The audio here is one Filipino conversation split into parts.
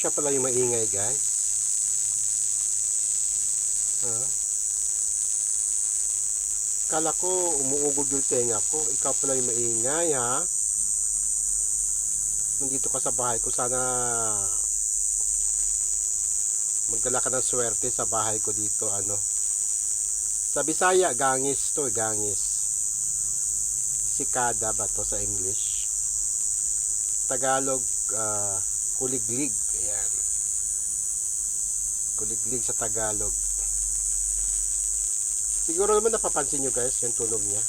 siya pala yung maingay, guys. Kala ko umuugod yung tenga ko. Ikaw pala yung maingay, ha? Nandito ka sa bahay ko. Sana magdala ka ng swerte sa bahay ko dito. Sa Bisaya, gangis to. Gangis. Sikada ba to sa English? Tagalog, kuliglig. Ayan. Kuliglig sa Tagalog. Siguro naman napapansin nyo guys, yung tunog niya.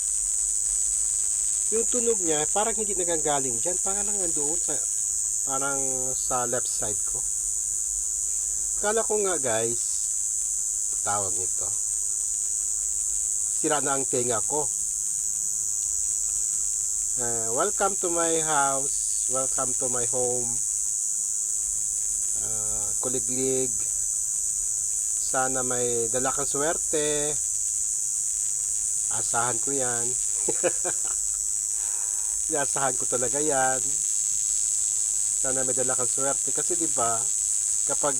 Yung tunog niya, parang hindi nagagaling dyan. Parang nandoon parang sa left side ko. Kala ko nga guys, tawag nito. Sira na ang tenga ko. Welcome to my house. Welcome to my home. Kuliglig. Sana may dala kang swerte. Asahan ko yan. Asahan ko talaga yan. Sana may dala kang swerte. Kasi diba, kapag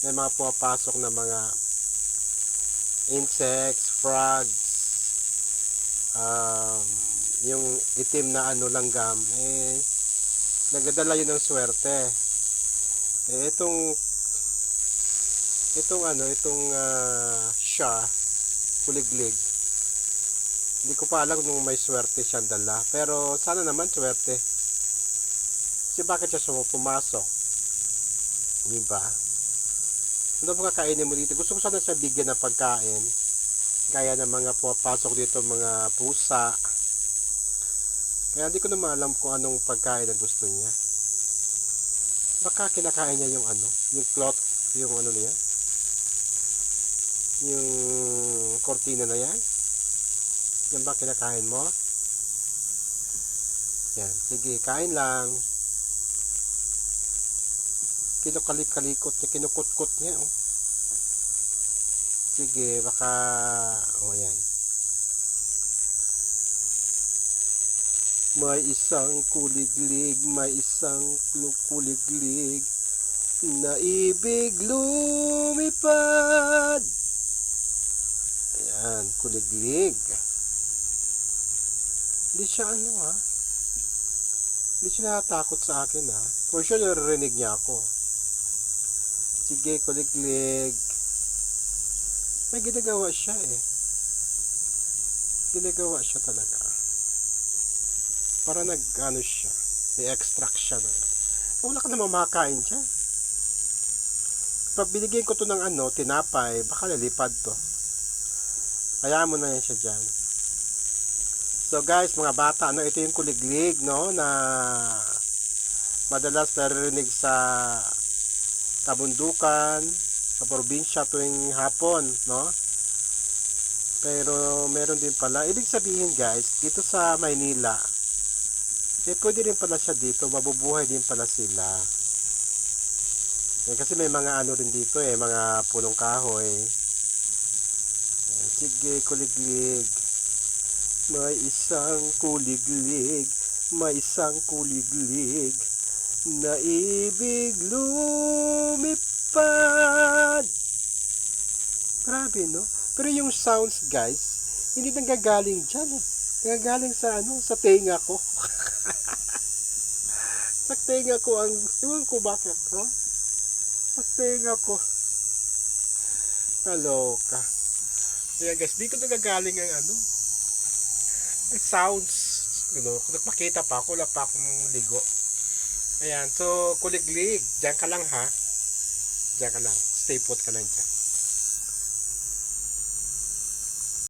may mga pumapasok na mga insects, frogs, yung itim na langgam, nagdadala yun ng swerte. Itong siya, kuliglig, hindi ko pa alam kung may swerte siyang dala, pero sana naman swerte. Kasi bakit siya pumasok, diba? Ano ba kakainin mo dito? Gusto ko sana siya bigyan ng pagkain, gaya ng mga pumapasok dito, mga pusa. Kaya hindi ko naman alam kung anong pagkain ang gusto niya. Baka kinakain niya yung yung cloth, yung niya, yung kortina na yan. Yan ba kinakain mo? Yan, sige, kain lang. Kinukalik-kalikot niya, kinukut-kut niya. Sige, baka yan. May isang kuliglig, may isang kuliglig na ibig lumipad. Ayan, kuliglig. Hindi siya hindi siya natatakot sa akin For sure naririnig niya ako. Sige, kuliglig. May ginagawa siya Ginagawa siya talaga. Para siya. May extract siya. Wala ka naman makakain siya. Pag binigyan ko to ng tinapay, baka lalipad to. Kaya mo na yan siya dyan. So guys, mga bata, ito yung kuliglig, na madalas naririnig sa kabundukan, sa probinsya tuwing hapon, Pero meron din pala. Ibig sabihin guys, dito sa Maynila, pwede rin pala siya dito, mabubuhay din pala sila. Kasi may mga rin dito mga punong kahoy. Sige, kuliglig. May isang kuliglig, may isang kuliglig na ibig lumipad. Grabe, no? Pero yung sounds, guys, hindi nanggagaling dyan, Nanggagaling sa sa tenga ko. Sa tenga ko ewan ko bakit, Sa tenga ko. Kaloka. Kaya guys, dito nagagaling ang sounds, kung nagpakita pa ako, wala pa akong ligo. Ayan, so kuliglig, diyan ka lang ha. Diyan ka lang, stay put ka lang diyan.